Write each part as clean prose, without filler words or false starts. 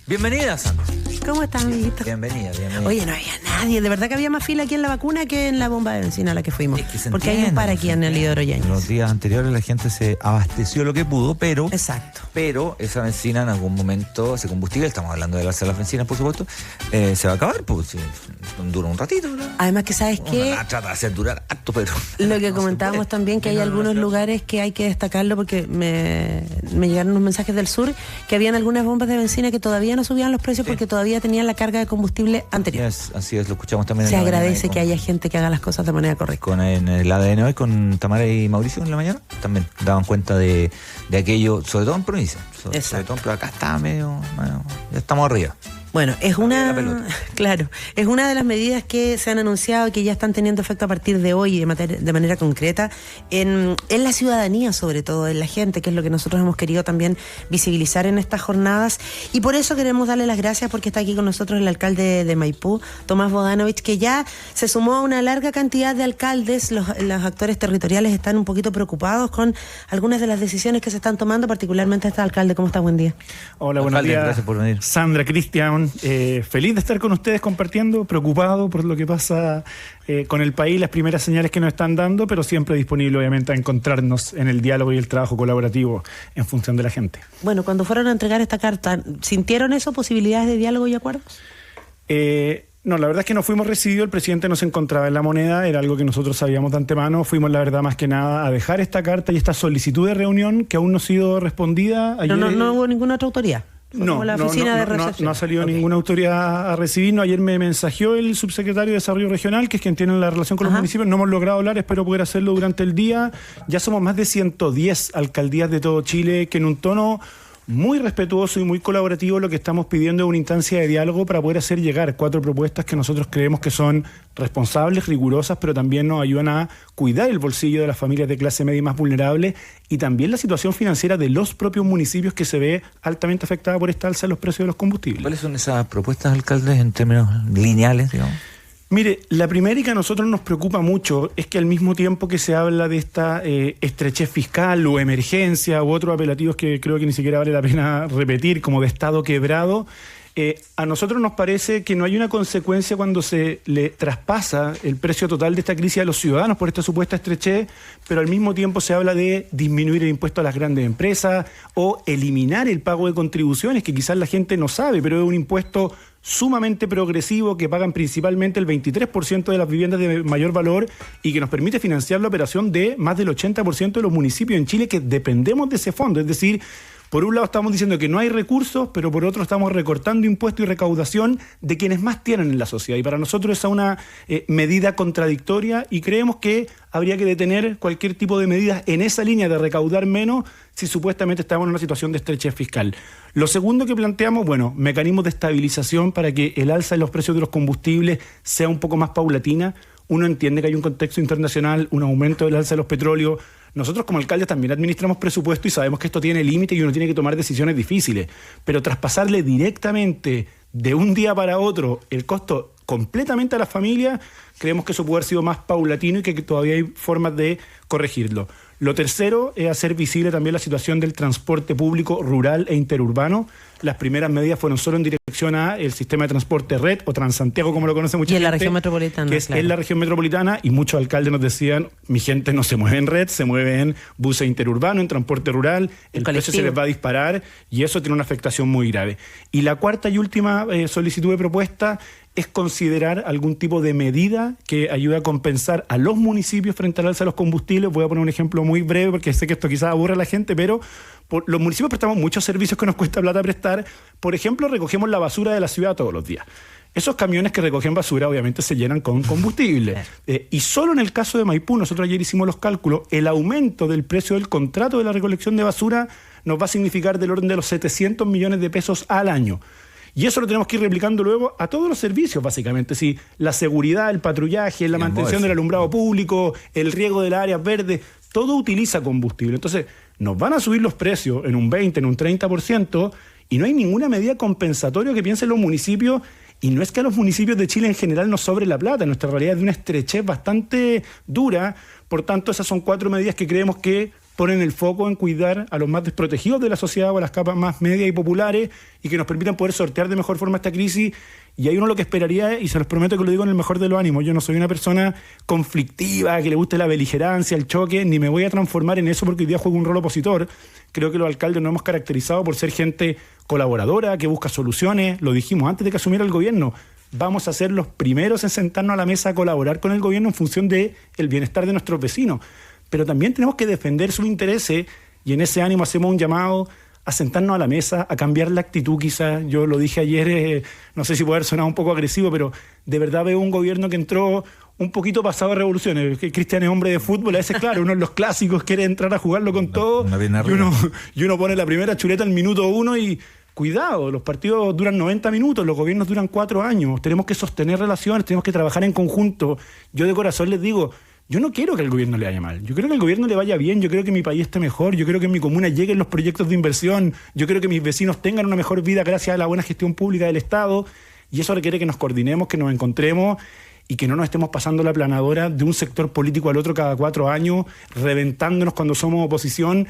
Bienvenida, Sandra. ¿Cómo estás, amiguito? Bienvenida. Oye, no había nadie. De verdad que había más fila aquí en la vacuna que en la bomba de benzina a la que fuimos. Es que se porque hay un par aquí en el Isidoro Yáñez. Los días anteriores la gente se abasteció lo que pudo, pero... Exacto. Pero esa benzina en algún momento, ese combustible, estamos hablando de las bencinas, por supuesto, se va a acabar, pues sí, dura un ratito, ¿verdad? Además que, ¿sabes qué? Trata de hacer durar harto, pero... Lo que comentábamos también, que hay algunos lugares que hay que destacarlo, porque me llegaron unos mensajes del sur, que habían algunas bombas de benzina que todavía no subían los precios porque todavía tenían la carga de combustible anterior. Así es, lo escuchamos también. Se agradece que haya gente que haga las cosas de manera correcta. En el ADN hoy, con Tamara y Mauricio en la mañana, también daban cuenta de aquello, sobre todo en provincia. Sobre todo, pero acá está medio, ya estamos arriba. Bueno, es una de las medidas que se han anunciado que ya están teniendo efecto a partir de hoy de manera concreta en la ciudadanía, sobre todo en la gente, que es lo que nosotros hemos querido también visibilizar en estas jornadas, y por eso queremos darle las gracias porque está aquí con nosotros el alcalde de Maipú, Tomás Bodanovich, que ya se sumó a una larga cantidad de alcaldes. Los actores territoriales están un poquito preocupados con algunas de las decisiones que se están tomando, particularmente este alcalde. ¿Cómo está? Buen día. Hola, buenos días. Gracias por venir. Sandra, Cristian, feliz de estar con ustedes compartiendo, preocupado por lo que pasa con el país, las primeras señales que nos están dando, pero siempre disponible obviamente a encontrarnos en el diálogo y el trabajo colaborativo en función de la gente. Bueno, cuando fueron a entregar esta carta, ¿sintieron eso, posibilidades de diálogo y acuerdos? No, la verdad es que no fuimos recibidos, el presidente no se encontraba en La Moneda, era algo que nosotros sabíamos de antemano, fuimos la verdad más que nada a dejar esta carta y esta solicitud de reunión que aún no ha sido respondida. Ayer, no hubo ninguna otra autoridad. No ha salido ninguna autoridad a recibirnos. Ayer me mensajeó el subsecretario de Desarrollo Regional, que es quien tiene la relación con los municipios. No hemos logrado hablar, espero poder hacerlo durante el día. Ya somos más de 110 alcaldías de todo Chile, que en un tono muy respetuoso y muy colaborativo lo que estamos pidiendo es una instancia de diálogo para poder hacer llegar 4 propuestas que nosotros creemos que son responsables, rigurosas, pero también nos ayudan a cuidar el bolsillo de las familias de clase media y más vulnerables, y también la situación financiera de los propios municipios, que se ve altamente afectada por esta alza de los precios de los combustibles. ¿Cuáles son esas propuestas, alcaldes, en términos lineales, digamos? Mire, la primera y que a nosotros nos preocupa mucho es que al mismo tiempo que se habla de esta estrechez fiscal o emergencia u otros apelativos que creo que ni siquiera vale la pena repetir, como de estado quebrado, a nosotros nos parece que no hay una consecuencia cuando se le traspasa el precio total de esta crisis a los ciudadanos por esta supuesta estrechez, pero al mismo tiempo se habla de disminuir el impuesto a las grandes empresas o eliminar el pago de contribuciones, que quizás la gente no sabe, pero es un impuesto sumamente progresivo que pagan principalmente el 23% de las viviendas de mayor valor y que nos permite financiar la operación de más del 80% de los municipios en Chile que dependemos de ese fondo. Es decir, por un lado estamos diciendo que no hay recursos, pero por otro estamos recortando impuestos y recaudación de quienes más tienen en la sociedad. Y para nosotros esa es una medida contradictoria, y creemos que habría que detener cualquier tipo de medidas en esa línea de recaudar menos si supuestamente estamos en una situación de estrechez fiscal. Lo segundo que planteamos, mecanismos de estabilización para que el alza en los precios de los combustibles sea un poco más paulatina. Uno entiende que hay un contexto internacional, un aumento del alza de los petróleos. Nosotros como alcaldes también administramos presupuesto y sabemos que esto tiene límite y uno tiene que tomar decisiones difíciles, pero traspasarle directamente de un día para otro el costo completamente a las familias, creemos que eso puede haber sido más paulatino y que todavía hay formas de corregirlo. Lo tercero es hacer visible también la situación del transporte público rural e interurbano. Las primeras medidas fueron solo en dirección a el sistema de transporte red o Transantiago, como lo conoce mucha gente. Y en la región metropolitana. Que es en la región metropolitana, y muchos alcaldes nos decían, mi gente no se mueve en red, se mueve en buses interurbanos, en transporte rural, el precio se les va a disparar y eso tiene una afectación muy grave. Y la cuarta y última solicitud de propuesta es considerar algún tipo de medida que ayude a compensar a los municipios frente al alza de los combustibles. Voy a poner un ejemplo muy breve porque sé que esto quizás aburre a la gente, pero los municipios prestamos muchos servicios que nos cuesta plata prestar. Por ejemplo, recogemos la basura de la ciudad todos los días. Esos camiones que recogen basura obviamente se llenan con combustible. Y solo en el caso de Maipú, nosotros ayer hicimos los cálculos, el aumento del precio del contrato de la recolección de basura nos va a significar del orden de los 700 millones de pesos al año. Y eso lo tenemos que ir replicando luego a todos los servicios, básicamente. Si la seguridad, el patrullaje, la mantención del alumbrado público, el riego de las áreas verdes, todo utiliza combustible. Entonces, nos van a subir los precios en un 20%, en un 30%, y no hay ninguna medida compensatoria que piensen los municipios. Y no es que a los municipios de Chile en general nos sobre la plata, nuestra realidad es de una estrechez bastante dura. Por tanto, esas son 4 medidas que creemos que ponen el foco en cuidar a los más desprotegidos de la sociedad o a las capas más medias y populares y que nos permitan poder sortear de mejor forma esta crisis. Y ahí uno lo que esperaría, y se los prometo que lo digo en el mejor de los ánimos, yo no soy una persona conflictiva, que le guste la beligerancia, el choque, ni me voy a transformar en eso porque hoy día juego un rol opositor. Creo que los alcaldes nos hemos caracterizado por ser gente colaboradora, que busca soluciones, lo dijimos antes de que asumiera el gobierno. Vamos a ser los primeros en sentarnos a la mesa a colaborar con el gobierno en función del bienestar de nuestros vecinos. Pero también tenemos que defender sus intereses y en ese ánimo hacemos un llamado a sentarnos a la mesa, a cambiar la actitud quizás. Yo lo dije ayer, no sé si puede haber sonado un poco agresivo, pero de verdad veo un gobierno que entró un poquito pasado de revoluciones. Cristian es hombre de fútbol, a veces claro, uno en los clásicos quiere entrar a jugarlo con todo y uno pone la primera chuleta al minuto 1 y cuidado, los partidos duran 90 minutos, los gobiernos duran 4 años, tenemos que sostener relaciones, tenemos que trabajar en conjunto. Yo de corazón les digo, yo no quiero que al gobierno le vaya mal, yo quiero que al gobierno le vaya bien, yo creo que mi país esté mejor, yo creo que en mi comuna lleguen los proyectos de inversión, yo creo que mis vecinos tengan una mejor vida gracias a la buena gestión pública del Estado, y eso requiere que nos coordinemos, que nos encontremos y que no nos estemos pasando la planadora de un sector político al otro cada 4 años, reventándonos cuando somos oposición.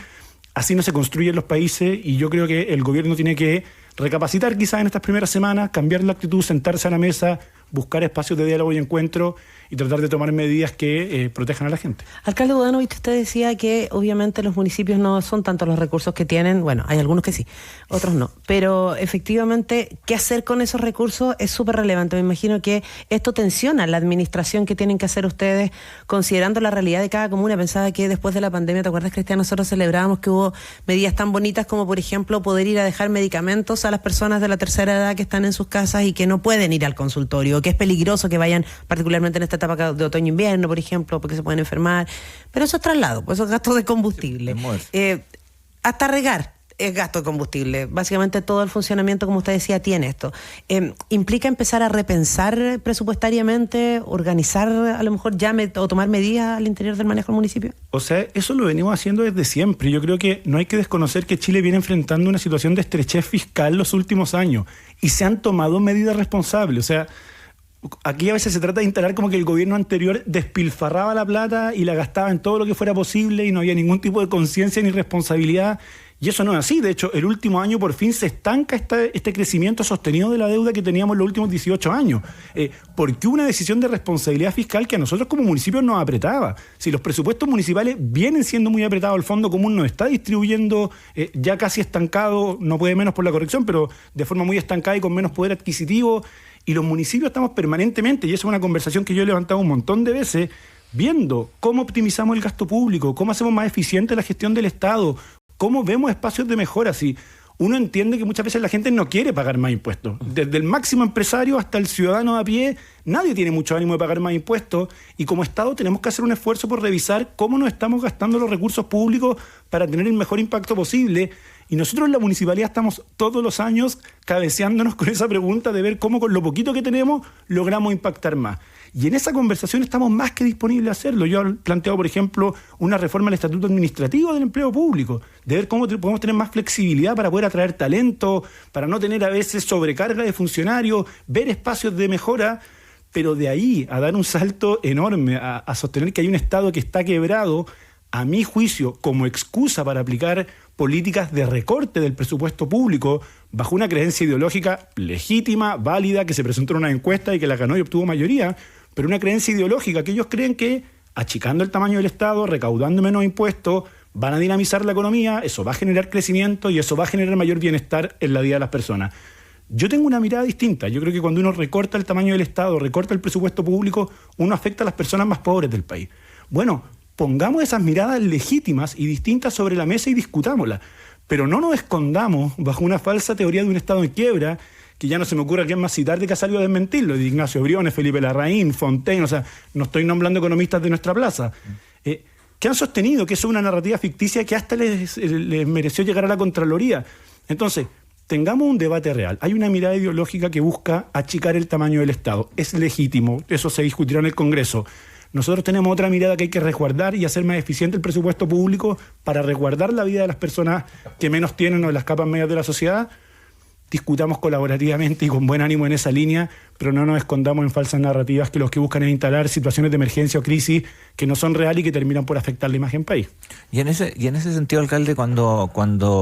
Así no se construyen los países y yo creo que el gobierno tiene que recapacitar quizás en estas primeras semanas, cambiar la actitud, sentarse a la mesa, buscar espacios de diálogo y encuentro y tratar de tomar medidas que protejan a la gente. Alcalde Bodanovich, usted decía que obviamente los municipios no son tanto los recursos que tienen, bueno, hay algunos que sí, otros no, pero efectivamente, ¿qué hacer con esos recursos? Es súper relevante. Me imagino que esto tensiona la administración que tienen que hacer ustedes, considerando la realidad de cada comuna. Pensaba que después de la pandemia, ¿te acuerdas, Cristian? Nosotros celebrábamos que hubo medidas tan bonitas como, por ejemplo, poder ir a dejar medicamentos a las personas de la tercera edad que están en sus casas y que no pueden ir al consultorio, que es peligroso que vayan, particularmente en esta etapa de otoño-invierno, por ejemplo, porque se pueden enfermar. Pero eso es traslado, pues eso es gasto de combustible. Hasta regar es gasto de combustible. Básicamente todo el funcionamiento, como usted decía, tiene esto. ¿Implica empezar a repensar presupuestariamente, organizar a lo mejor o tomar medidas al interior del manejo del municipio? O sea, eso lo venimos haciendo desde siempre. Yo creo que no hay que desconocer que Chile viene enfrentando una situación de estrechez fiscal los últimos años y se han tomado medidas responsables. O sea, aquí a veces se trata de instalar como que el gobierno anterior despilfarraba la plata y la gastaba en todo lo que fuera posible y no había ningún tipo de conciencia ni responsabilidad. Y eso no es así. De hecho, el último año por fin se estanca este crecimiento sostenido de la deuda que teníamos en los últimos 18 años. Porque hubo una decisión de responsabilidad fiscal que a nosotros como municipios nos apretaba. Si los presupuestos municipales vienen siendo muy apretados, el Fondo Común nos está distribuyendo ya casi estancado, no puede menos por la corrección, pero de forma muy estancada y con menos poder adquisitivo. Y los municipios estamos permanentemente, y eso es una conversación que yo he levantado un montón de veces, viendo cómo optimizamos el gasto público, cómo hacemos más eficiente la gestión del Estado, cómo vemos espacios de mejora. Si uno entiende que muchas veces la gente no quiere pagar más impuestos. Desde el máximo empresario hasta el ciudadano de a pie, nadie tiene mucho ánimo de pagar más impuestos y como Estado tenemos que hacer un esfuerzo por revisar cómo nos estamos gastando los recursos públicos para tener el mejor impacto posible. Y nosotros en la municipalidad estamos todos los años cabeceándonos con esa pregunta de ver cómo con lo poquito que tenemos logramos impactar más. Y en esa conversación estamos más que disponibles a hacerlo. Yo he planteado, por ejemplo, una reforma al Estatuto Administrativo del Empleo Público, de ver cómo podemos tener más flexibilidad para poder atraer talento, para no tener a veces sobrecarga de funcionarios, ver espacios de mejora, pero de ahí a dar un salto enorme, a sostener que hay un Estado que está quebrado, a mi juicio, como excusa para aplicar políticas de recorte del presupuesto público bajo una creencia ideológica legítima, válida, que se presentó en una encuesta y que la ganó y obtuvo mayoría, pero una creencia ideológica que ellos creen que achicando el tamaño del Estado, recaudando menos impuestos, van a dinamizar la economía, eso va a generar crecimiento y eso va a generar mayor bienestar en la vida de las personas. Yo tengo una mirada distinta. Yo creo que cuando uno recorta el tamaño del Estado, recorta el presupuesto público, uno afecta a las personas más pobres del país. Bueno, pongamos esas miradas legítimas y distintas sobre la mesa y discutámoslas, pero no nos escondamos bajo una falsa teoría de un Estado en quiebra, que ya no se me ocurre quién más citar de que ha salido a desmentirlo, de Ignacio Briones, Felipe Larraín, Fontaine, o sea, no estoy nombrando economistas de nuestra plaza, que han sostenido que eso es una narrativa ficticia que hasta les mereció llegar a la Contraloría. Entonces, tengamos un debate real. Hay una mirada ideológica que busca achicar el tamaño del Estado. Es legítimo, eso se discutirá en el Congreso. Nosotros tenemos otra mirada que hay que resguardar y hacer más eficiente el presupuesto público para resguardar la vida de las personas que menos tienen o de las capas medias de la sociedad. Discutamos colaborativamente y con buen ánimo en esa línea, pero no nos escondamos en falsas narrativas que los que buscan es instalar situaciones de emergencia o crisis que no son reales y que terminan por afectar la imagen país. Y en ese sentido, alcalde, cuando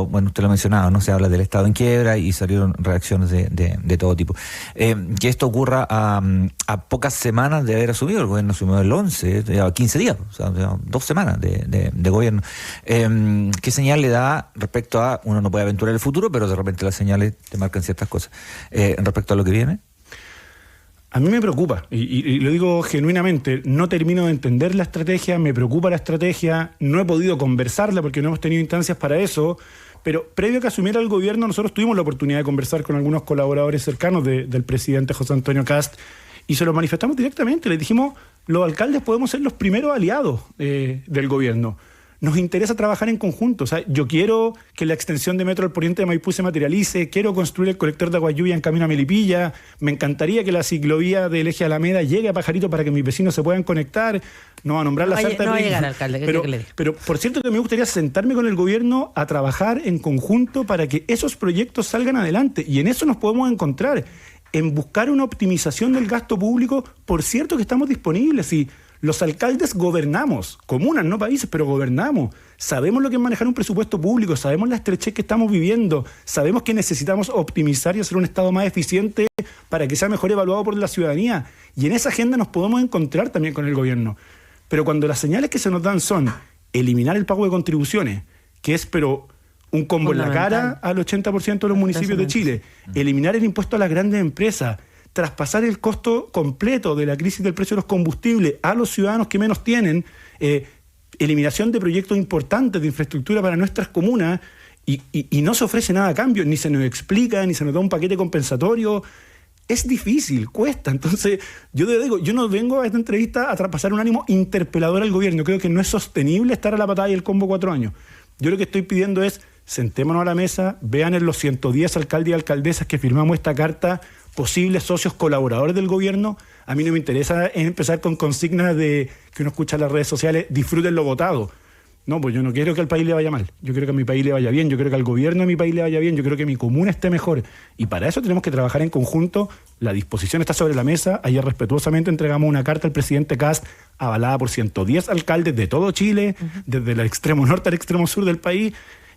bueno, usted lo mencionaba, ¿no? Se habla del Estado en quiebra y salieron reacciones de todo tipo. Que esto ocurra a pocas semanas de haber asumido, el gobierno asumió el 11, 15 días, o sea, 2 semanas de gobierno. ¿Qué señal le da respecto a, uno no puede aventurar el futuro, pero de repente las señales te marcan ciertas cosas, respecto a lo que viene? A mí me preocupa, y lo digo genuinamente, no termino de entender la estrategia, me preocupa la estrategia, no he podido conversarla porque no hemos tenido instancias para eso, pero previo a que asumiera el gobierno nosotros tuvimos la oportunidad de conversar con algunos colaboradores cercanos del presidente José Antonio Kast y se lo manifestamos directamente, les dijimos, los alcaldes podemos ser los primeros aliados del gobierno. Nos interesa trabajar en conjunto. O sea, yo quiero que la extensión de metro al poniente de Maipú se materialice, quiero construir el colector de agua lluvia en camino a Melipilla, me encantaría que la ciclovía del eje Alameda llegue a Pajarito para que mis vecinos se puedan conectar, no va a nombrar la Salta. No va a llegar, alcalde. Pero por cierto que me gustaría sentarme con el gobierno a trabajar en conjunto para que esos proyectos salgan adelante y en eso nos podemos encontrar, en buscar una optimización del gasto público. Por cierto que estamos disponibles y los alcaldes gobernamos, comunas, no países, pero gobernamos. Sabemos lo que es manejar un presupuesto público, sabemos la estrechez que estamos viviendo, sabemos que necesitamos optimizar y hacer un Estado más eficiente para que sea mejor evaluado por la ciudadanía. Y en esa agenda nos podemos encontrar también con el gobierno. Pero cuando las señales que se nos dan son eliminar el pago de contribuciones, que es un combo en la cara al 80% de los municipios de Chile, eliminar el impuesto a las grandes empresas, traspasar el costo completo de la crisis del precio de los combustibles a los ciudadanos que menos tienen, eliminación de proyectos importantes de infraestructura para nuestras comunas, y no se ofrece nada a cambio, ni se nos explica, ni se nos da un paquete compensatorio. Es difícil, cuesta. Entonces, yo no vengo a esta entrevista a traspasar un ánimo interpelador al gobierno. Creo que no es sostenible estar a la patada y el combo 4 años. Yo lo que estoy pidiendo es, sentémonos a la mesa, vean en los 110 alcaldes y alcaldesas que firmamos esta carta posibles socios colaboradores del gobierno. A mí no me interesa empezar con consignas de que uno escucha en las redes sociales, disfruten lo votado. No, pues yo no quiero que al país le vaya mal. Yo quiero que a mi país le vaya bien, yo quiero que al gobierno de mi país le vaya bien, yo quiero que mi comuna esté mejor. Y para eso tenemos que trabajar en conjunto. La disposición está sobre la mesa. Ayer respetuosamente entregamos una carta al presidente Kast, avalada por 110 alcaldes de todo Chile, desde el extremo norte al extremo sur del país,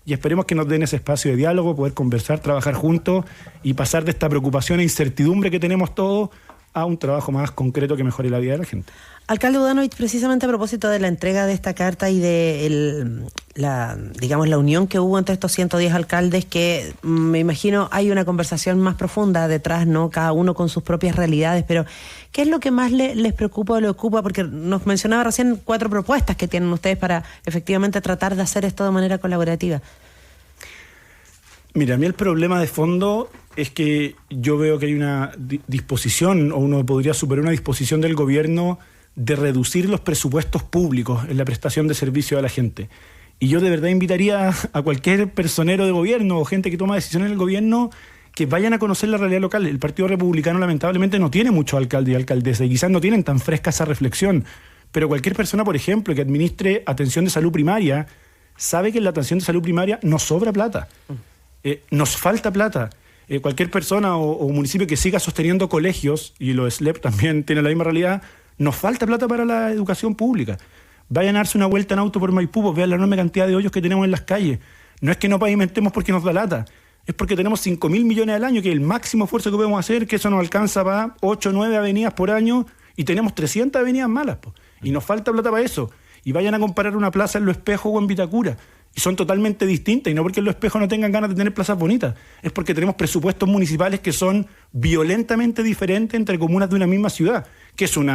y esperemos que nos den ese espacio de diálogo, poder conversar, trabajar juntos y pasar de esta preocupación e incertidumbre que tenemos todos a un trabajo más concreto que mejore la vida de la gente. Alcalde Bodanovich, precisamente a propósito de la entrega de esta carta y de la unión que hubo entre estos 110 alcaldes, que me imagino hay una conversación más profunda detrás, ¿no? Cada uno con sus propias realidades, pero ¿qué es lo que más les preocupa o le ocupa? Porque nos mencionaba recién 4 propuestas que tienen ustedes para efectivamente tratar de hacer esto de manera colaborativa. Mira, a mí el problema de fondo es que yo veo que hay una disposición, o uno podría superar una disposición del gobierno de reducir los presupuestos públicos en la prestación de servicio a la gente. Y yo de verdad invitaría a cualquier personero de gobierno o gente que toma decisiones en el gobierno que vayan a conocer la realidad local. El Partido Republicano lamentablemente no tiene muchos alcaldes y alcaldesas y quizás no tienen tan fresca esa reflexión. Pero cualquier persona, por ejemplo, que administre atención de salud primaria, sabe que en la atención de salud primaria nos sobra plata. Nos falta plata. Cualquier persona o municipio que siga sosteniendo colegios, y los SLEP también tienen la misma realidad, nos falta plata para la educación pública. Vayan a darse una vuelta en auto por Maipú, pues vean la enorme cantidad de hoyos que tenemos en las calles. No es que no pavimentemos porque nos da lata, es porque tenemos 5.000 millones al año, que es el máximo esfuerzo que podemos hacer, que eso nos alcanza para 8 o 9 avenidas por año, y tenemos 300 avenidas malas, pues. Y nos falta plata para eso. Y vayan a comparar una plaza en Lo Espejo o en Vitacura. Y son totalmente distintas, y no porque en Los Espejos no tengan ganas de tener plazas bonitas, es porque tenemos presupuestos municipales que son violentamente diferentes entre comunas de una misma ciudad, que es un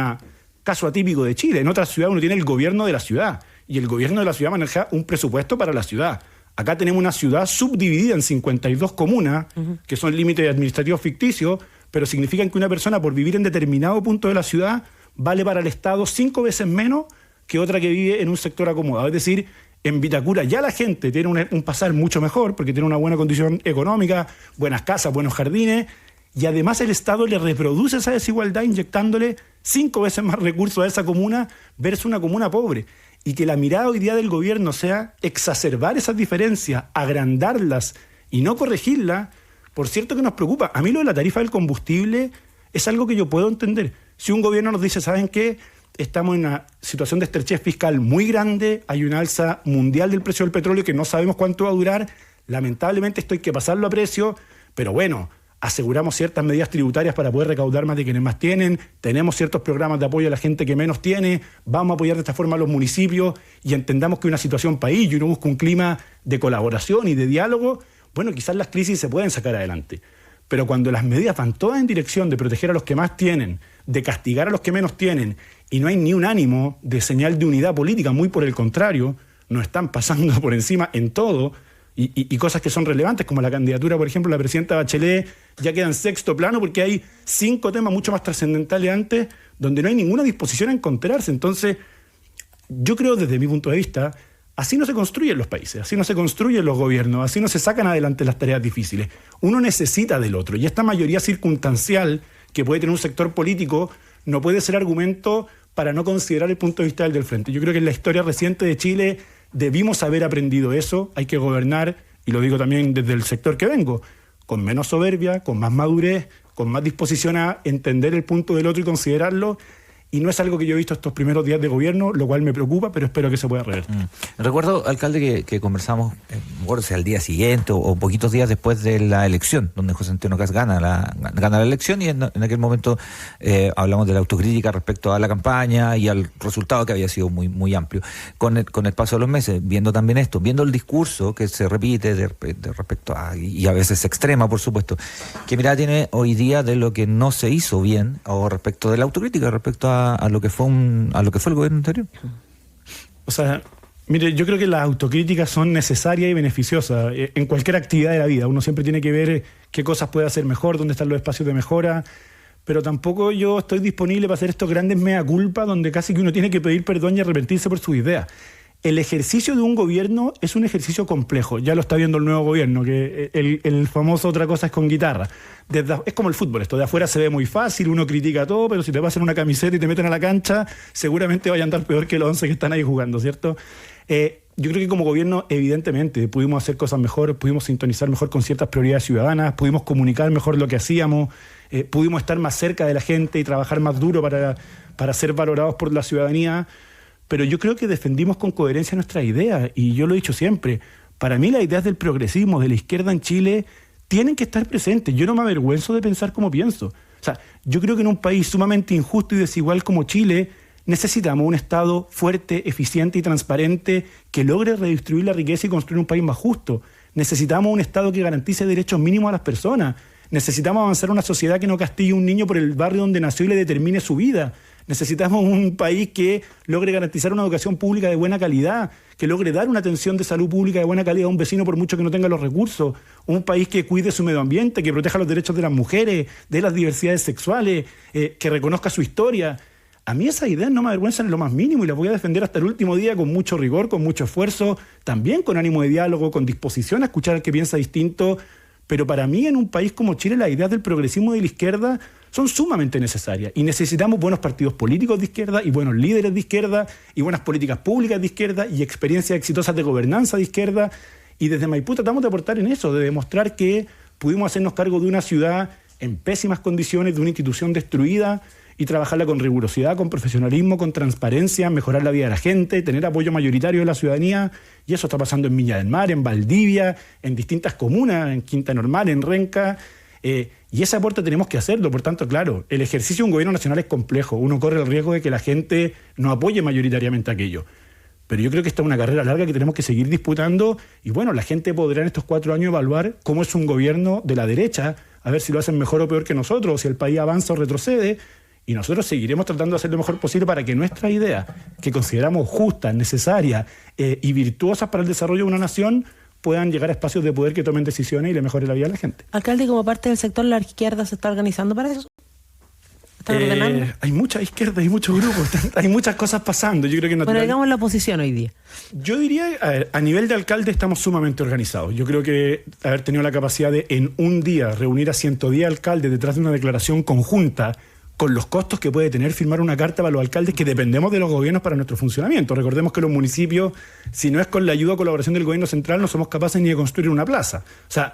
caso atípico de Chile. En otras ciudades uno tiene el gobierno de la ciudad, y el gobierno de la ciudad maneja un presupuesto para la ciudad. Acá tenemos una ciudad subdividida en 52 comunas, que son límites administrativos ficticios, pero significan que una persona por vivir en determinado punto de la ciudad vale para el Estado 5 veces menos que otra que vive en un sector acomodado. Es decir, en Vitacura ya la gente tiene un pasar mucho mejor porque tiene una buena condición económica, buenas casas, buenos jardines, y además el Estado le reproduce esa desigualdad inyectándole 5 veces más recursos a esa comuna versus una comuna pobre. Y que la mirada hoy día del gobierno sea exacerbar esas diferencias, agrandarlas y no corregirlas, por cierto que nos preocupa. A mí lo de la tarifa del combustible es algo que yo puedo entender. Si un gobierno nos dice, ¿saben qué? Estamos en una situación de estrechez fiscal muy grande, hay una alza mundial del precio del petróleo que no sabemos cuánto va a durar, lamentablemente esto hay que pasarlo a precio, pero bueno, aseguramos ciertas medidas tributarias para poder recaudar más de quienes más tienen, tenemos ciertos programas de apoyo a la gente que menos tiene, vamos a apoyar de esta forma a los municipios y entendamos que una situación país y uno busca un clima de colaboración y de diálogo, bueno, quizás las crisis se pueden sacar adelante. Pero cuando las medidas van todas en dirección de proteger a los que más tienen, de castigar a los que menos tienen, y no hay ni un ánimo de señal de unidad política, muy por el contrario, nos están pasando por encima en todo, y cosas que son relevantes, como la candidatura, por ejemplo, de la presidenta Bachelet, ya queda en sexto plano porque hay 5 temas mucho más trascendentales antes, donde no hay ninguna disposición a encontrarse. Entonces, yo creo desde mi punto de vista, así no se construyen los países, así no se construyen los gobiernos, así no se sacan adelante las tareas difíciles. Uno necesita del otro, y esta mayoría circunstancial que puede tener un sector político no puede ser argumento para no considerar el punto de vista del frente. Yo creo que en la historia reciente de Chile debimos haber aprendido eso, hay que gobernar, y lo digo también desde el sector que vengo, con menos soberbia, con más madurez, con más disposición a entender el punto del otro y considerarlo. Y no es algo que yo he visto estos primeros días de gobierno, lo cual me preocupa, pero espero que se pueda revertir. Recuerdo, alcalde, que conversamos, no recuerdo si al día siguiente o poquitos días después de la elección, donde José Antonio Kast gana la elección, y en aquel momento hablamos de la autocrítica respecto a la campaña y al resultado que había sido muy, muy amplio. Con el paso de los meses, viendo también esto, viendo el discurso que se repite de respecto a, y a veces se extrema, por supuesto, ¿qué mirada tiene hoy día de lo que no se hizo bien, o respecto de la autocrítica, respecto a lo que fue el gobierno anterior? O sea, mire, yo creo que las autocríticas son necesarias y beneficiosas en cualquier actividad de la vida. Uno siempre tiene que ver qué cosas puede hacer mejor, dónde están los espacios de mejora, pero tampoco yo estoy disponible para hacer estos grandes mea culpa donde casi que uno tiene que pedir perdón y arrepentirse por sus ideas. El ejercicio de un gobierno es un ejercicio complejo, ya lo está viendo el nuevo gobierno, que el famoso otra cosa es con guitarra. Es como el fútbol, esto de afuera se ve muy fácil, uno critica todo, pero si te pasan una camiseta y te meten a la cancha, seguramente vaya a andar peor que los 11 que están ahí jugando, ¿cierto? Yo creo que como gobierno, evidentemente, pudimos hacer cosas mejor, pudimos sintonizar mejor con ciertas prioridades ciudadanas, pudimos comunicar mejor lo que hacíamos, pudimos estar más cerca de la gente y trabajar más duro para ser valorados por la ciudadanía. Pero yo creo que defendimos con coherencia nuestras ideas, y yo lo he dicho siempre, para mí las ideas del progresismo, de la izquierda en Chile, tienen que estar presentes. Yo no me avergüenzo de pensar como pienso. O sea, yo creo que en un país sumamente injusto y desigual como Chile, necesitamos un Estado fuerte, eficiente y transparente que logre redistribuir la riqueza y construir un país más justo. Necesitamos un Estado que garantice derechos mínimos a las personas. Necesitamos avanzar a una sociedad que no castigue a un niño por el barrio donde nació y le determine su vida. Necesitamos un país que logre garantizar una educación pública de buena calidad, que logre dar una atención de salud pública de buena calidad a un vecino por mucho que no tenga los recursos, un país que cuide su medio ambiente, que proteja los derechos de las mujeres, de las diversidades sexuales, que reconozca su historia. A mí esas ideas no me avergüenzan en lo más mínimo y las voy a defender hasta el último día con mucho rigor, con mucho esfuerzo, también con ánimo de diálogo, con disposición a escuchar al que piensa distinto. Pero para mí, en un país como Chile, las ideas del progresismo y de la izquierda son sumamente necesarias. Y necesitamos buenos partidos políticos de izquierda y buenos líderes de izquierda y buenas políticas públicas de izquierda y experiencias exitosas de gobernanza de izquierda. Y desde Maipú tratamos de aportar en eso, de demostrar que pudimos hacernos cargo de una ciudad en pésimas condiciones, de una institución destruida, y trabajarla con rigurosidad, con profesionalismo, con transparencia, mejorar la vida de la gente, tener apoyo mayoritario de la ciudadanía, y eso está pasando en Viña del Mar, en Valdivia, en distintas comunas, en Quinta Normal, en Renca, y ese aporte tenemos que hacerlo. Por tanto, claro, el ejercicio de un gobierno nacional es complejo, uno corre el riesgo de que la gente no apoye mayoritariamente aquello, pero yo creo que esta es una carrera larga que tenemos que seguir disputando, y bueno, la gente podrá en estos 4 años evaluar cómo es un gobierno de la derecha, a ver si lo hacen mejor o peor que nosotros, o si el país avanza o retrocede. Y nosotros seguiremos tratando de hacer lo mejor posible para que nuestras ideas, que consideramos justas, necesarias y virtuosas para el desarrollo de una nación, puedan llegar a espacios de poder que tomen decisiones y le mejoren la vida a la gente. Alcalde, como parte del sector, ¿la izquierda se está organizando para eso? ¿Están ordenando? Hay mucha izquierda, hay muchos grupos, hay muchas cosas pasando. Yo creo que bueno, digamos la oposición hoy día. Yo diría, a nivel de alcalde estamos sumamente organizados. Yo creo que haber tenido la capacidad de en un día reunir a 110 alcaldes detrás de una declaración conjunta, con los costos que puede tener firmar una carta para los alcaldes que dependemos de los gobiernos para nuestro funcionamiento. Recordemos que los municipios, si no es con la ayuda o colaboración del gobierno central, no somos capaces ni de construir una plaza. O sea,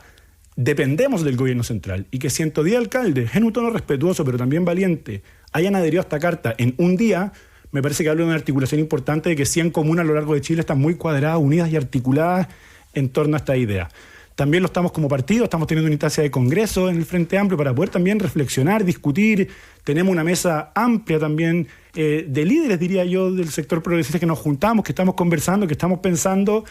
dependemos del gobierno central y que 110 alcaldes, en un tono respetuoso pero también valiente, hayan adherido a esta carta en un día, me parece que habla de una articulación importante de que 100 comunas a lo largo de Chile están muy cuadradas, unidas y articuladas en torno a esta idea. También lo estamos como partido, estamos teniendo una instancia de congreso en el Frente Amplio para poder también reflexionar, discutir. Tenemos una mesa amplia también de líderes, diría yo, del sector progresista que nos juntamos, que estamos conversando, que estamos pensando.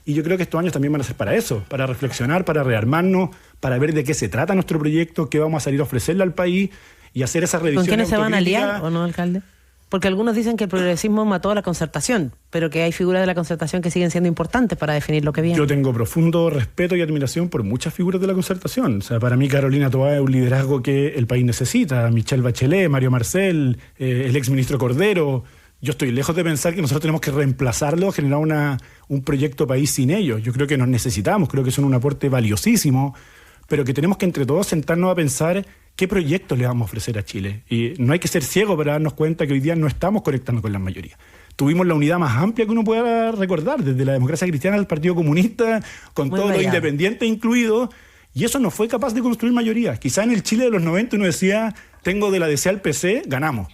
Y yo creo que estos años también van a ser para eso, para reflexionar, para rearmarnos, para ver de qué se trata nuestro proyecto, qué vamos a salir a ofrecerle al país y hacer esa revisión. ¿Con quiénes se van a aliar o no, alcalde? Porque algunos dicen que el progresismo mató a la concertación, pero que hay figuras de la concertación que siguen siendo importantes para definir lo que viene. Yo tengo profundo respeto y admiración por muchas figuras de la concertación. O sea, para mí Carolina Toá es un liderazgo que el país necesita. Michelle Bachelet, Mario Marcel, el exministro Cordero. Yo estoy lejos de pensar que nosotros tenemos que reemplazarlo, generar un proyecto país sin ellos. Yo creo que nos necesitamos, creo que son un aporte valiosísimo, pero que tenemos que entre todos sentarnos a pensar qué proyectos le vamos a ofrecer a Chile. Y no hay que ser ciego para darnos cuenta que hoy día no estamos conectando con la mayoría. Tuvimos la unidad más amplia que uno pueda recordar, desde la democracia cristiana al Partido Comunista, con todos los independientes incluidos, y eso no fue capaz de construir mayoría. Quizá en el Chile de los 90 uno decía, tengo de la DC al PC, ganamos.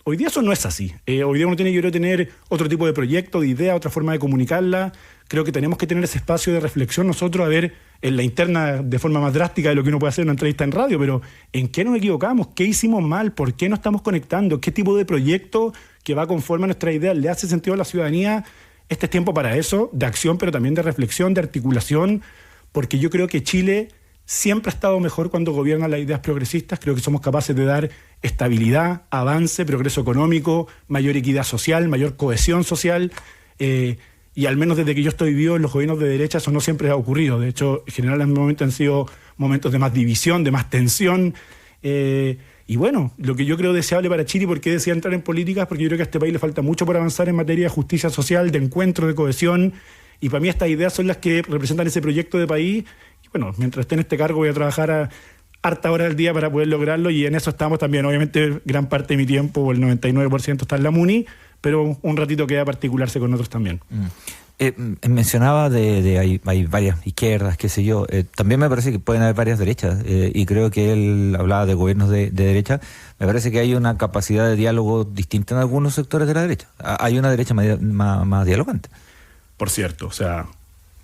Hoy día eso no es así. Hoy día uno tiene que tener otro tipo de proyecto, de idea, otra forma de comunicarla. Creo que tenemos que tener ese espacio de reflexión nosotros, a ver en la interna de forma más drástica de lo que uno puede hacer en una entrevista en radio, pero ¿en qué nos equivocamos? ¿Qué hicimos mal? ¿Por qué no estamos conectando? ¿Qué tipo de proyecto que va conforme a nuestra idea le hace sentido a la ciudadanía? Este es tiempo para eso, de acción, pero también de reflexión, de articulación, porque yo creo que Chile siempre ha estado mejor cuando gobiernan las ideas progresistas. Creo que somos capaces de dar estabilidad, avance, progreso económico, mayor equidad social, mayor cohesión social, y al menos desde que yo estoy vivo en los gobiernos de derecha eso no siempre ha ocurrido. De hecho, en general en momentos han sido momentos de más división, de más tensión, y bueno, lo que yo creo deseable para Chile, ¿por qué decía entrar en políticas? Porque yo creo que a este país le falta mucho por avanzar en materia de justicia social, de encuentro, de cohesión, y para mí estas ideas son las que representan ese proyecto de país. Y bueno, mientras esté en este cargo voy a trabajar a harta hora del día para poder lograrlo, y en eso estamos también. Obviamente gran parte de mi tiempo, o el 99% está en la MUNI, pero un ratito queda para articularse con otros también. Mencionaba hay varias izquierdas, qué sé yo. También me parece que pueden haber varias derechas, y creo que él hablaba de gobiernos de derecha. Me parece que hay una capacidad de diálogo distinta en algunos sectores de la derecha. Hay una derecha más dialogante. Por cierto, o sea,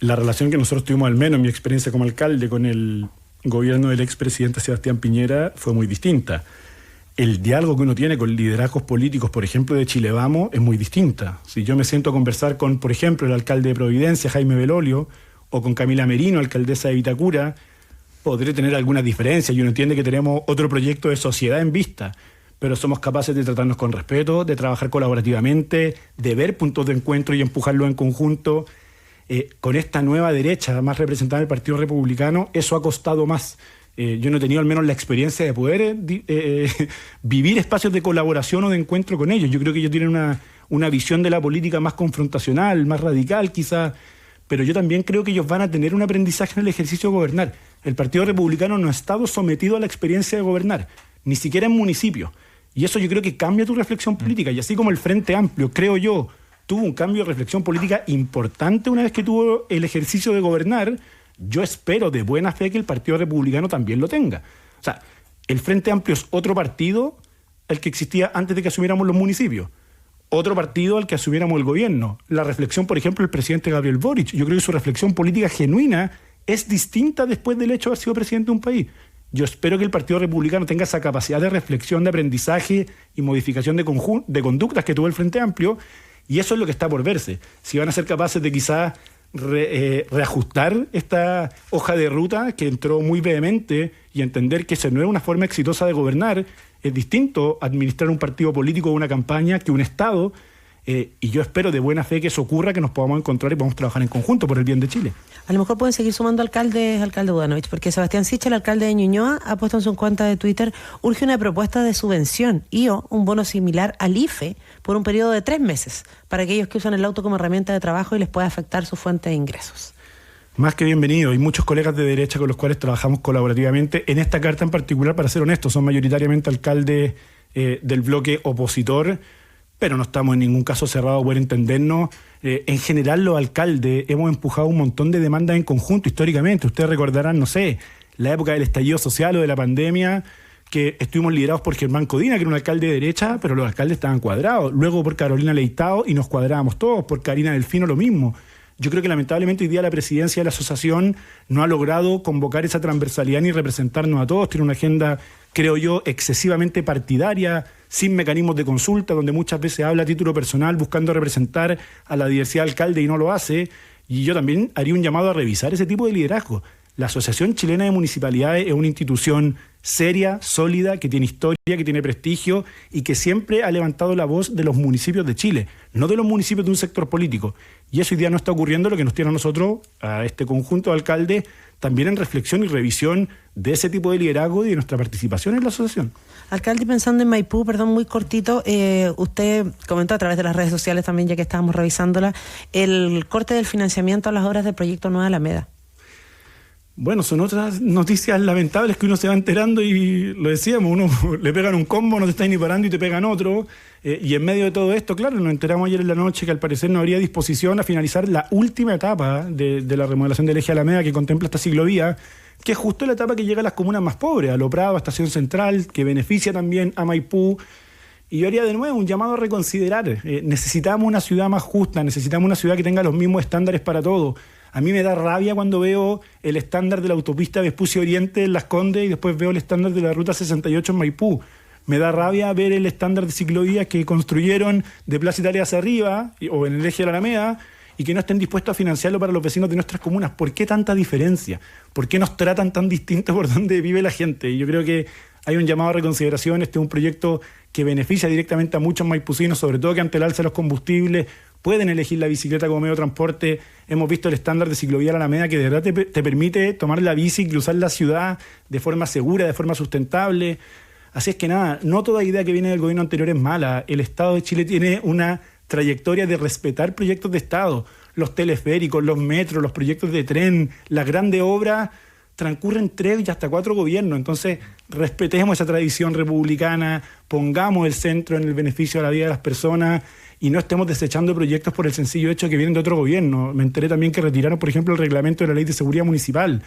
la relación que nosotros tuvimos, al menos en mi experiencia como alcalde, con el gobierno del expresidente Sebastián Piñera fue muy distinta. El diálogo que uno tiene con liderazgos políticos, por ejemplo, de Chile Vamos, es muy distinta. Si yo me siento a conversar con, por ejemplo, el alcalde de Providencia, Jaime Belolio, o con Camila Merino, alcaldesa de Vitacura, podré tener algunas diferencias, y uno entiende que tenemos otro proyecto de sociedad en vista, pero somos capaces de tratarnos con respeto, de trabajar colaborativamente, de ver puntos de encuentro y empujarlos en conjunto. Con esta nueva derecha más representada en el Partido Republicano, eso ha costado más. Yo no he tenido al menos la experiencia de poder vivir espacios de colaboración o de encuentro con ellos. Yo creo que ellos tienen una visión de la política más confrontacional, más radical quizás, pero yo también creo que ellos van a tener un aprendizaje en el ejercicio de gobernar. El Partido Republicano no ha estado sometido a la experiencia de gobernar, ni siquiera en municipios. Y eso yo creo que cambia tu reflexión política. Y así como el Frente Amplio, creo yo, tuvo un cambio de reflexión política importante una vez que tuvo el ejercicio de gobernar, yo espero de buena fe que el Partido Republicano también lo tenga. O sea, el Frente Amplio es otro partido al que existía antes de que asumiéramos los municipios. Otro partido al que asumiéramos el gobierno. La reflexión, por ejemplo, del presidente Gabriel Boric. Yo creo que su reflexión política genuina es distinta después del hecho de haber sido presidente de un país. Yo espero que el Partido Republicano tenga esa capacidad de reflexión, de aprendizaje y modificación de conductas que tuvo el Frente Amplio, y eso es lo que está por verse. Si van a ser capaces de quizás reajustar esta hoja de ruta que entró muy vehemente y entender que esa no es una forma exitosa de gobernar. Es distinto administrar un partido político o una campaña que un Estado, y yo espero de buena fe que eso ocurra, que nos podamos encontrar y podamos trabajar en conjunto por el bien de Chile. A lo mejor pueden seguir sumando alcalde Budanovich, porque Sebastián Sichel, el alcalde de Ñuñoa, ha puesto en su cuenta de Twitter: urge una propuesta de subvención o un bono similar al IFE por un periodo de 3 meses para aquellos que usan el auto como herramienta de trabajo y les pueda afectar su fuente de ingresos. Más que bienvenido. Hay muchos colegas de derecha con los cuales trabajamos colaborativamente en esta carta en particular. Para ser honestos, son mayoritariamente alcaldes del bloque opositor. pero no estamos en ningún caso cerrados a poder entendernos. En general, los alcaldes hemos empujado un montón de demandas en conjunto históricamente. Ustedes recordarán, no sé, la época del estallido social o de la pandemia, que estuvimos liderados por Germán Codina, que era un alcalde de derecha, pero los alcaldes estaban cuadrados. Luego por Carolina Leitao y nos cuadrábamos todos, por Karina Delfino lo mismo. Yo creo que lamentablemente hoy día la presidencia de la asociación no ha logrado convocar esa transversalidad ni representarnos a todos. Tiene una agenda, creo yo, excesivamente partidaria, sin mecanismos de consulta, donde muchas veces habla a título personal buscando representar a la diversidad de alcaldes y no lo hace. Y yo también haría un llamado a revisar ese tipo de liderazgo. La Asociación Chilena de Municipalidades es una institución seria, sólida, que tiene historia, que tiene prestigio y que siempre ha levantado la voz de los municipios de Chile, no de los municipios de un sector político. Y eso hoy día no está ocurriendo, lo que nos tiene a nosotros, a este conjunto de alcaldes, también en reflexión y revisión de ese tipo de liderazgo y de nuestra participación en la asociación. Alcalde, pensando en Maipú, perdón, muy cortito, usted comentó a través de las redes sociales también, ya que estábamos revisándola, el corte del financiamiento a las obras del proyecto Nueva Alameda. Bueno, son otras noticias lamentables que uno se va enterando y lo decíamos, uno le pegan un combo, no te estás ni parando y te pegan otro. Y en medio de todo esto, claro, nos enteramos ayer en la noche que al parecer no habría disposición a finalizar la última etapa de la remodelación del eje Alameda que contempla esta ciclovía, que es justo la etapa que llega a las comunas más pobres, a Lo Prado, a Estación Central, que beneficia también a Maipú. Y yo haría de nuevo un llamado a reconsiderar. Necesitamos una ciudad más justa, necesitamos una ciudad que tenga los mismos estándares para todos. A mí me da rabia cuando veo el estándar de la autopista Vespucio Oriente en Las Condes y después veo el estándar de la Ruta 68 en Maipú. Me da rabia ver el estándar de ciclovías que construyeron de Plaza Italia hacia arriba o en el eje de la Alameda y que no estén dispuestos a financiarlo para los vecinos de nuestras comunas. ¿Por qué tanta diferencia? ¿Por qué nos tratan tan distintos por donde vive la gente? Y yo creo que hay un llamado a reconsideración. Este es un proyecto que beneficia directamente a muchos maipucinos, sobre todo que ante el alza de los combustibles pueden elegir la bicicleta como medio de transporte. Hemos visto el estándar de ciclovía a la Alameda que de verdad te permite tomar la bici y cruzar la ciudad de forma segura, de forma sustentable. Así es que nada, no toda idea que viene del gobierno anterior es mala. El Estado de Chile tiene una trayectoria de respetar proyectos de Estado. Los teleféricos, los metros, los proyectos de tren, las grandes obras transcurren 3 y hasta 4 gobiernos. Entonces, respetemos esa tradición republicana, pongamos el centro en el beneficio de la vida de las personas y no estemos desechando proyectos por el sencillo hecho de que vienen de otro gobierno. Me enteré también que retiraron, por ejemplo, el reglamento de la Ley de Seguridad Municipal.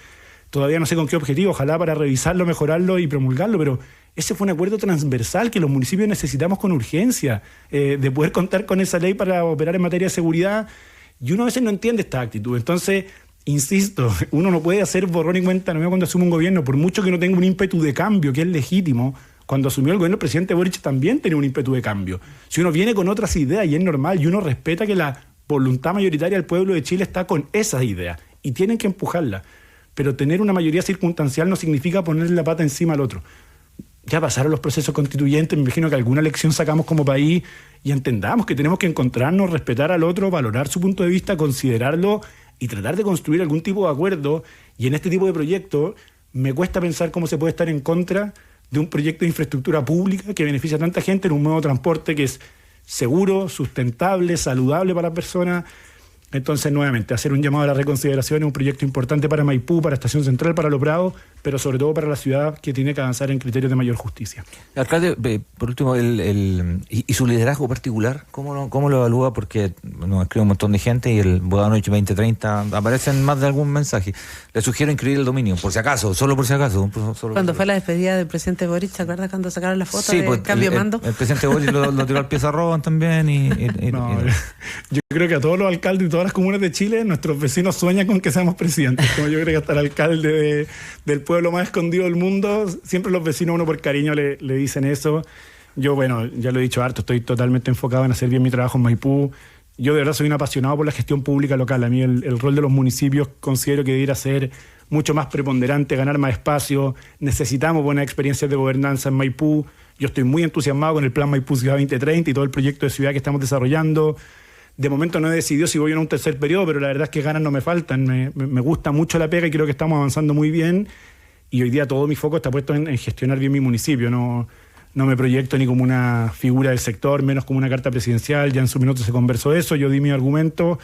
Todavía no sé con qué objetivo, ojalá para revisarlo, mejorarlo y promulgarlo, pero ese fue un acuerdo transversal que los municipios necesitamos con urgencia, de poder contar con esa ley para operar en materia de seguridad, y uno a veces no entiende esta actitud. Entonces, insisto, uno no puede hacer borrón y cuenta nueva cuando asume un gobierno, por mucho que no tenga un ímpetu de cambio, que es legítimo. Cuando asumió el gobierno, el presidente Boric también tenía un ímpetu de cambio. Si uno viene con otras ideas, y es normal, y uno respeta que la voluntad mayoritaria del pueblo de Chile está con esas ideas, y tienen que empujarla. Pero tener una mayoría circunstancial no significa ponerle la pata encima al otro. Ya pasaron los procesos constituyentes, me imagino que alguna lección sacamos como país y entendamos que tenemos que encontrarnos, respetar al otro, valorar su punto de vista, considerarlo y tratar de construir algún tipo de acuerdo. Y en este tipo de proyectos me cuesta pensar cómo se puede estar en contra de un proyecto de infraestructura pública que beneficia a tanta gente en un modo de transporte que es seguro, sustentable, saludable para las personas. Entonces, nuevamente, hacer un llamado a la reconsideración es un proyecto importante para Maipú, para Estación Central, para Lo Prado, pero sobre todo para la ciudad que tiene que avanzar en criterios de mayor justicia. Alcalde, por último, y su liderazgo particular, ¿cómo lo evalúa? Porque nos escribe un montón de gente y el Bodanoche 2030 aparece en más de algún mensaje. Le sugiero inscribir el dominio, por si acaso, solo por si acaso. Cuando fue la despedida del presidente Boric, ¿te acuerdas cuando sacaron la foto sí, de pues, cambio de mando? El presidente Boric lo tiró al pie Roban también. Yo creo que a todos los alcaldes y todas las comunas de Chile, nuestros vecinos sueñan con que seamos presidentes. Como yo creo que hasta el alcalde del pueblo más escondido del mundo, siempre los vecinos, uno por cariño, le dicen eso. Yo, bueno, ya lo he dicho harto, estoy totalmente enfocado en hacer bien mi trabajo en Maipú. Yo de verdad soy un apasionado por la gestión pública local. A mí el rol de los municipios considero que debiera ser mucho más preponderante, ganar más espacio. Necesitamos buenas experiencias de gobernanza en Maipú. Yo estoy muy entusiasmado con el Plan Maipú Ciudad 2030 y todo el proyecto de ciudad que estamos desarrollando. De momento no he decidido si voy a un tercer periodo, pero la verdad es que ganas no me faltan. Me gusta mucho la pega y creo que estamos avanzando muy bien. Y hoy día todo mi foco está puesto en gestionar bien mi municipio. No me proyecto ni como una figura del sector, menos como una carta presidencial. Ya en su minuto se conversó eso, yo di mi argumento.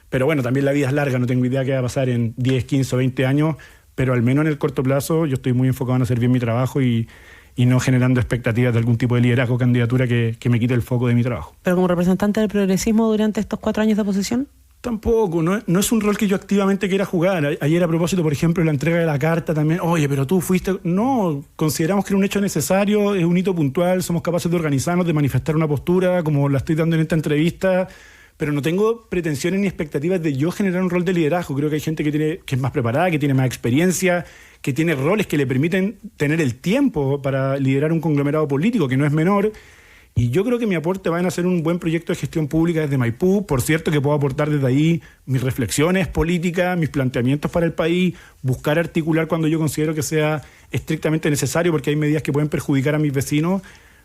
Pero bueno, también la vida es larga, no tengo idea qué va a pasar en 10, 15 o 20 años. Pero al menos en el corto plazo yo estoy muy enfocado en hacer bien mi trabajo y y no generando expectativas de algún tipo de liderazgo o candidatura que me quite el foco de mi trabajo. ¿Pero como representante del progresismo durante estos 4 años de oposición? Tampoco, no es un rol que yo activamente quiera jugar. Ayer a propósito, por ejemplo, la entrega de la carta también, oye, pero tú fuiste... No, consideramos que era un hecho necesario, es un hito puntual, somos capaces de organizarnos, de manifestar una postura, como la estoy dando en esta entrevista, pero no tengo pretensiones ni expectativas de yo generar un rol de liderazgo. Creo que hay gente que es más preparada, que tiene más experiencia, que tiene roles que le permiten tener el tiempo para liderar un conglomerado político, que no es menor. Y yo creo que mi aporte va a hacer un buen proyecto de gestión pública desde Maipú. Por cierto, que puedo aportar desde ahí mis reflexiones políticas, mis planteamientos para el país, buscar articular cuando yo considero que sea estrictamente necesario, porque hay medidas que pueden perjudicar a mis vecinos,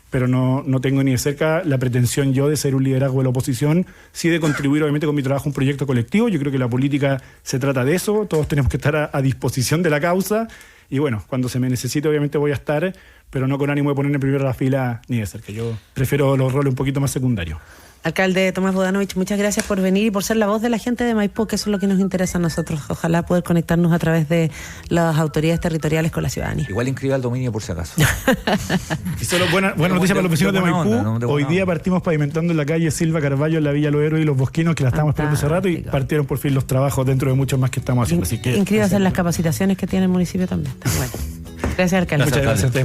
pero no tengo ni de cerca la pretensión yo de ser un liderazgo de la oposición, sí de contribuir obviamente con mi trabajo a un proyecto colectivo. Yo creo que la política se trata de eso, todos tenemos que estar a disposición de la causa, y bueno, cuando se me necesite obviamente voy a estar, pero no con ánimo de poner en primera fila ni de cerca. Yo prefiero los roles un poquito más secundarios. Alcalde Tomás Bodanovich, muchas gracias por venir y por ser la voz de la gente de Maipú, que eso es lo que nos interesa a nosotros. Ojalá poder conectarnos a través de las autoridades territoriales con la ciudadanía. Igual inscriba el dominio por si acaso. Y solo buena noticia para los vecinos de Maipú. Hoy día partimos pavimentando en la calle Silva Carvalho, en la Villa Los Héroes y Los Bosquinos, que la estábamos esperando hace rato, y partieron por fin los trabajos dentro de muchos más que estamos haciendo. Así que inscríbase en las capacitaciones que tiene el municipio también. Bueno. Gracias, alcalde. Muchas gracias a ustedes por